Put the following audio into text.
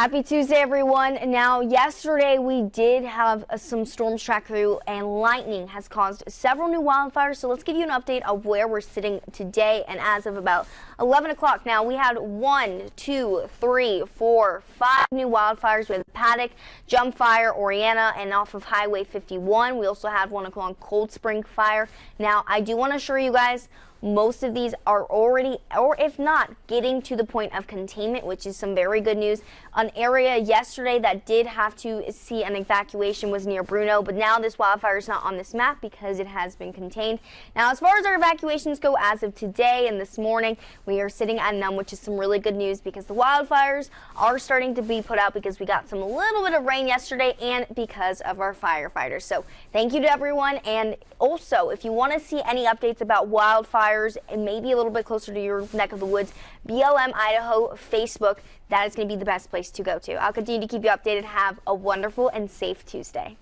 Happy Tuesday, everyone. Now, yesterday we did have some storms track through, and lightning has caused several new wildfires. So let's give you an update of where we're sitting today. And as of about 11 o'clock now, we had 1, 2, 3, 4, 5 new wildfires. We had Paddock, Jump Fire, Oriana, and off of Highway 51. We also have one along Cold Spring Fire. Now, I do want to assure you guys, most of these are already, or if not, getting to the point of containment, which is some very good news. An area yesterday that did have to see an evacuation was near Bruno, but now this wildfire is not on this map because it has been contained. Now, as far as our evacuations go, as of today and this morning, we are sitting at none, which is some really good news because the wildfires are starting to be put out because we got some little bit of rain yesterday and because of our firefighters. So thank you to everyone. And also, if you want to see any updates about wildfires, and maybe a little bit closer to your neck of the woods, BLM Idaho Facebook, that is going to be the best place to go to. I'll continue to keep you updated. Have a wonderful and safe Tuesday.